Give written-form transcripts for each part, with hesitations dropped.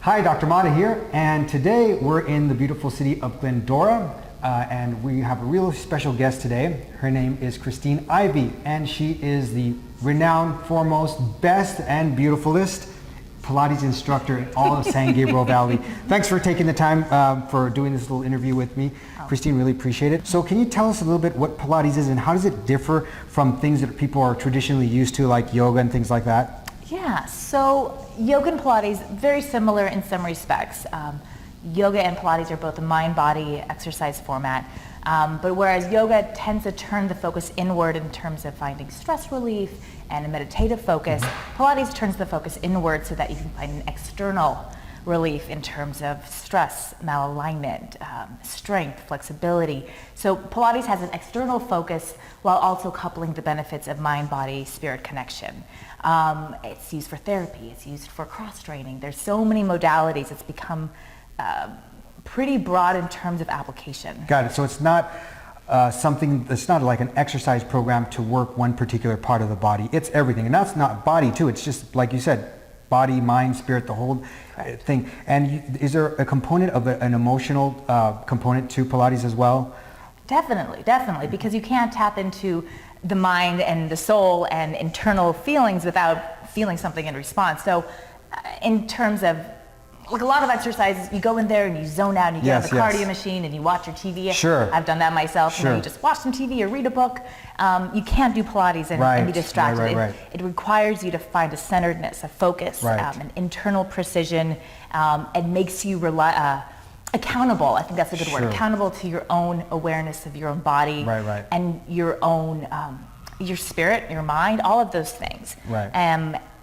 Hi, Dr. Mata here, and today we're in the beautiful city of Glendora, and we have a real special guest today. Her name is Christine Ivy, and she is the renowned, foremost, best, and beautifulest Pilates instructor in all of San Gabriel Valley. Thanks for taking the time for doing this little interview with me. Christine, really appreciate it. So can you tell us a little bit what Pilates is and how does it differ from things that people are traditionally used to, like yoga and things like that? Yeah, so yoga and Pilates, very similar in some respects. Yoga and Pilates are both a mind-body exercise format, but whereas yoga tends to turn the focus inward in terms of finding stress relief and a meditative focus, Pilates turns the focus inward so that you can find an external relief in terms of stress, malalignment, strength, flexibility. So Pilates has an external focus while also coupling the benefits of mind-body-spirit connection. It's used for therapy, it's used for cross-training. There's so many modalities, it's become pretty broad in terms of application. Got it. So it's not something that's not like an exercise program to work one particular part of the body. It's everything. And that's not body too. It's just, like you said, body, mind, spirit, the whole thing. And is there a component of an emotional component to Pilates as well? Definitely, definitely, because you can't tap into the mind and the soul and internal feelings without feeling something in response. So in terms of, like a lot of exercises, you go in there and you zone out and you get on the cardio machine and you watch your TV. Sure. I've done that myself. Sure. You just watch some TV or read a book. You can't do Pilates and be distracted. It requires you to find a centeredness, a focus, an internal precision, and makes you accountable. I think that's a good word. Accountable to your own awareness of your own body and your own, your spirit, your mind, all of those things.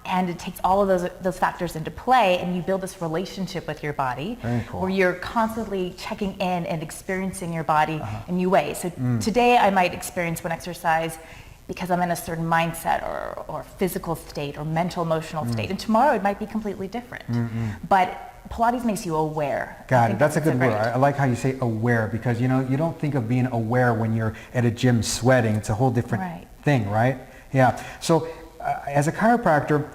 And it takes all of those factors into play, and you build this relationship with your body where you're constantly checking in and experiencing your body in new ways. So today I might experience one exercise because I'm in a certain mindset or physical state or mental, emotional state, and tomorrow it might be completely different. But Pilates makes you aware. Got it. That's a good word. I like how you say aware, because you don't think of being aware when you're at a gym sweating. It's a whole different thing, right? Yeah. So as a chiropractor,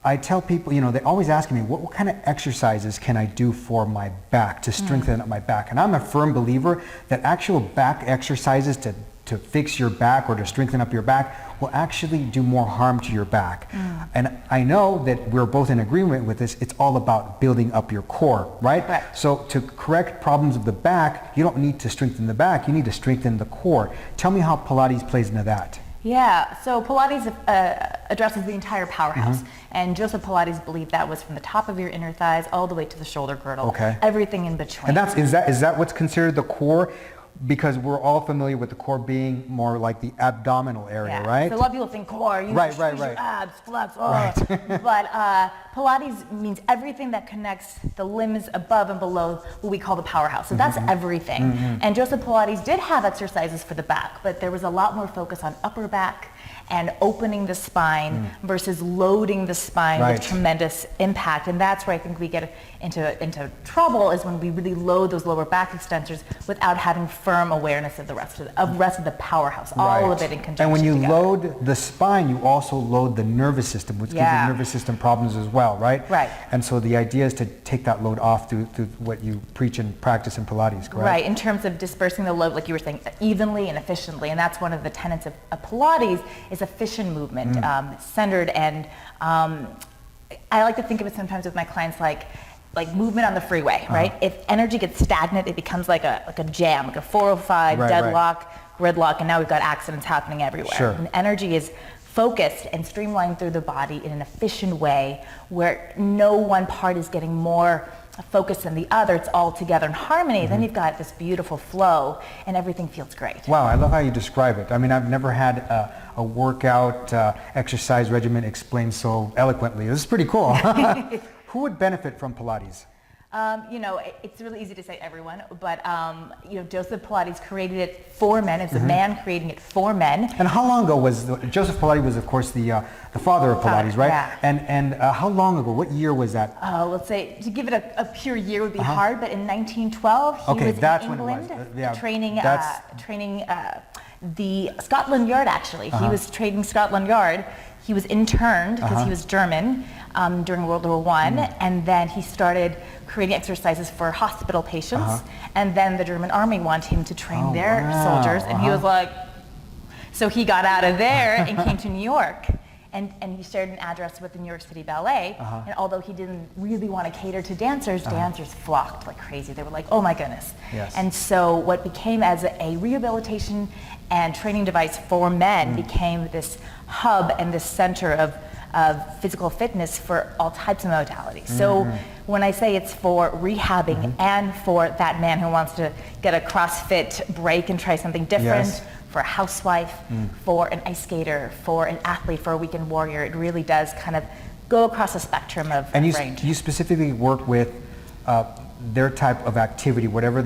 I tell people, they always ask me, what kind of exercises can I do for my back to strengthen up my back? And I'm a firm believer that actual back exercises to fix your back or to strengthen up your back will actually do more harm to your back. And I know that we're both in agreement with this. It's all about building up your core, right? So to correct problems of the back, you don't need to strengthen the back, you need to strengthen the core. Tell me how Pilates plays into that. Yeah, so Pilates addresses the entire powerhouse, and Joseph Pilates believed that was from the top of your inner thighs all the way to the shoulder girdle, everything in between. And is that what's considered the core? Because we're all familiar with the core being more like the abdominal area, right? So a lot of people think core, you squeeze your abs, flex, but Pilates means everything that connects the limbs above and below what we call the powerhouse. So that's everything. And Joseph Pilates did have exercises for the back, but there was a lot more focus on upper back and opening the spine versus loading the spine with tremendous impact. And that's where I think we get into trouble, is when we really load those lower back extensors without having firm awareness of the rest of the powerhouse, all of it in conjunction. And when you load the spine, you also load the nervous system, which gives you nervous system problems as well, right? And so the idea is to take that load off through what you preach and practice in Pilates, correct? Right, in terms of dispersing the load, like you were saying, evenly and efficiently. And that's one of the tenets of Pilates, is efficient movement, centered. And I like to think of it sometimes with my clients like movement on the freeway, right? If energy gets stagnant, it becomes like a jam, like a 405 deadlock, gridlock, and now we've got accidents happening everywhere. And energy is focused and streamlined through the body in an efficient way where no one part is getting more focus than the other. It's all together in harmony. Then you've got this beautiful flow and everything feels great. Wow, I love how you describe it. I mean, I've never had a workout exercise regimen explained so eloquently. This is pretty cool. Who would benefit from Pilates? It's really easy to say everyone, but Joseph Pilates created it for men. It's a man creating it for men. And how long ago was Joseph Pilates? Was of course the father of Pilates, right? Yeah. And how long ago? What year was that? Let's say, to give it a pure year would be hard, but in 1912 he was in England training the Scotland Yard, actually. He was training Scotland Yard. He was interned because he was German during World War I, and then he started creating exercises for hospital patients, and then the German army wanted him to train their soldiers, and he was like, so he got out of there and came to New York. And he shared an address with the New York City Ballet, and although he didn't really want to cater to dancers, dancers flocked like crazy. They were like, oh my goodness. Yes. And so what became as a rehabilitation and training device for men became this hub and this center of physical fitness for all types of modalities. So when I say it's for rehabbing and for that man who wants to get a CrossFit break and try something different, for a housewife, for an ice skater, for an athlete, for a weekend warrior, it really does kind of go across a spectrum of range. You specifically work with their type of activity, whatever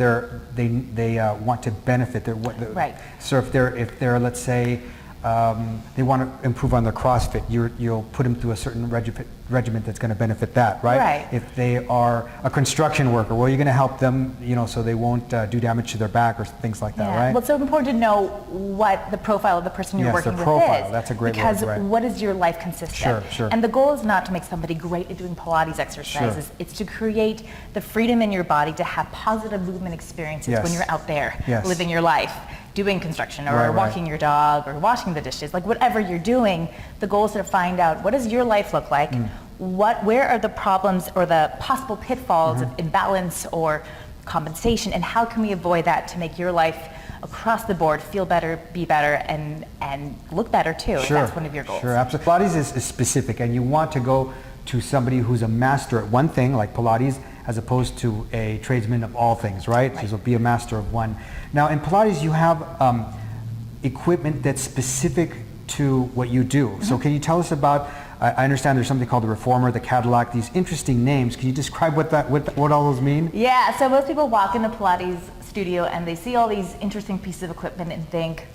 they want to benefit. Right. So if they're let's say they want to improve on their CrossFit, you'll put them through a certain regimen that's going to benefit that, right? Right. If they are a construction worker, well, you're going to help them, so they won't do damage to their back or things like that, right? Well, it's so important to know what the profile of the person you're working with profile. is. That's a great because word, right. what does your life consist of? Sure. And the goal is not to make somebody great at doing Pilates exercises. It's to create the freedom in your body to have positive movement experiences when you're out there living your life, doing construction or walking your dog or washing the dishes, like whatever you're doing. The goal is to find out, what does your life look like? Where are the problems or the possible pitfalls of imbalance or compensation, and how can we avoid that to make your life across the board feel better, be better, and look better too, if that's one of your goals. Sure, absolutely. Pilates is specific, and you want to go to somebody who's a master at one thing, like Pilates, as opposed to a tradesman of all things, right? So be a master of one. Now, in Pilates, you have equipment that's specific to what you do. So can you tell us about, I understand there's something called the Reformer, the Cadillac, these interesting names. Can you describe what all those mean? Yeah, so most people walk in a Pilates studio and they see all these interesting pieces of equipment and think,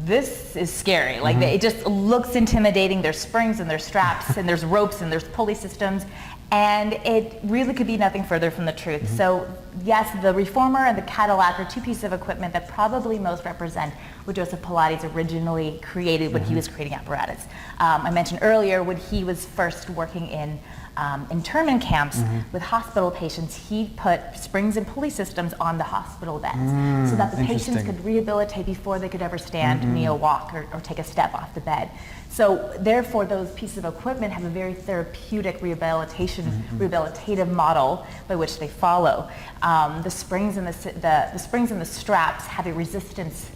this is scary. Like it just looks intimidating. There's springs and there's straps and there's ropes and there's pulley systems, and it really could be nothing further from the truth. So yes, the Reformer and the Cadillac are two pieces of equipment that probably most represent what Joseph Pilates originally created when he was creating apparatus. I mentioned earlier when he was first working in internment camps with hospital patients, he put springs and pulley systems on the hospital beds so that the patients could rehabilitate before they could ever stand, kneel, walk, or take a step off the bed. So therefore, those pieces of equipment have a very therapeutic rehabilitative model by which they follow. The springs and the springs and the straps have a resistance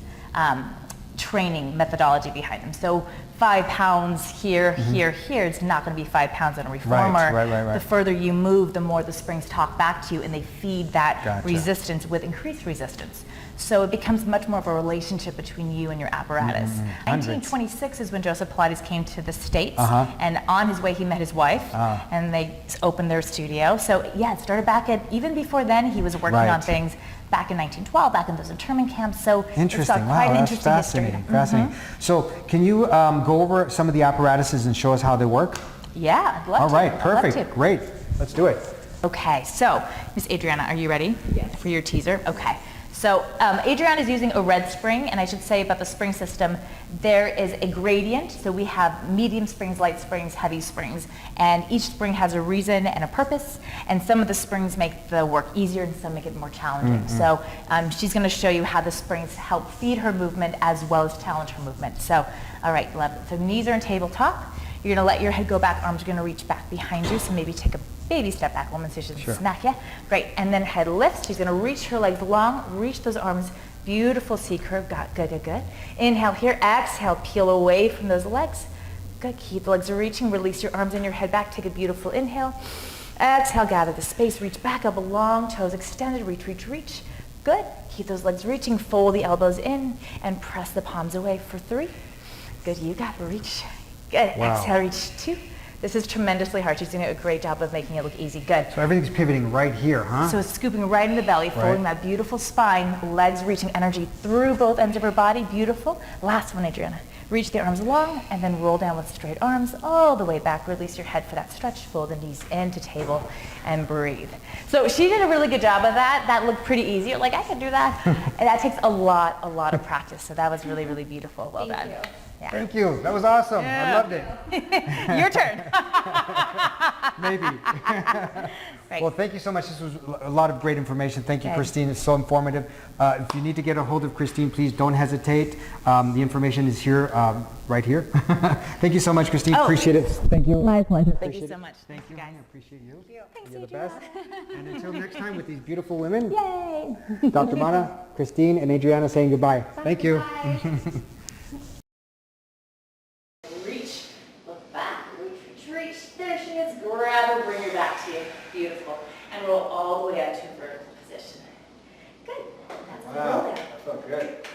training methodology behind them. So 5 pounds here, here, here, it's not going to be 5 pounds on a Reformer. Right. The further you move, the more the springs talk back to you, and they feed that resistance with increased resistance. So it becomes much more of a relationship between you and your apparatus. 1926 is when Joseph Pilates came to the States, and on his way he met his wife, and they opened their studio. So yeah, it started back even before then, he was working on things back in 1912, back in those internment camps. So interesting. It's got quite an That's interesting fascinating. history. Fascinating. So can you go over some of the apparatuses and show us how they work? Yeah, I'd love to. All right, I'd love perfect. to. Great. Let's do it. Okay, so Miss Adriana, are you ready for your teaser? Okay. So Adriana is using a red spring, and I should say about the spring system, there is a gradient. So we have medium springs, light springs, heavy springs, and each spring has a reason and a purpose, and some of the springs make the work easier and some make it more challenging. So she's going to show you how the springs help feed her movement as well as challenge her movement. So, all right, so knees are on tabletop. You're going to let your head go back, arms are going to reach back behind you, so maybe take a baby step back, woman, so she doesn't smack you. Great, and then head lifts. She's gonna reach her legs long, reach those arms, beautiful C curve, good. Inhale here, exhale, peel away from those legs. Good, keep the legs reaching, release your arms and your head back, take a beautiful inhale. Exhale, gather the space, reach back up, long toes extended, reach. Good, keep those legs reaching, fold the elbows in, and press the palms away for 3. Good, you got it, reach. Good, exhale, reach 2. This is tremendously hard. She's doing a great job of making it look easy. Good. So everything's pivoting right here, huh? So it's scooping right in the belly, folding that beautiful spine, legs reaching energy through both ends of her body. Beautiful. Last one, Adriana. Reach the arms long and then roll down with straight arms all the way back. Release your head for that stretch. Fold the knees into table and breathe. So she did a really good job of that. That looked pretty easy. You're like, I can do that. And that takes a lot of practice. So that was really, really beautiful. Well done. Yeah. Thank you. That was awesome. I loved it. Your turn. Maybe. Right. Well, thank you so much. This was a lot of great information. Thank you, Christine. It's so informative. If you need to get a hold of Christine, please don't hesitate. The information is here, right here. Thank you so much, Christine. Appreciate it. Thank you. My pleasure. Thank you so much. Thank you. I appreciate you. Thanks, You're the best. And until next time with these beautiful women, Yay. Dr. Mata, Christine, and Adriana saying goodbye. Thank you. Reach, look back, reach. There she is. Grab her, bring her back to you. Beautiful. And roll all the way out to a vertical position. Good. That's the roll down. That felt good.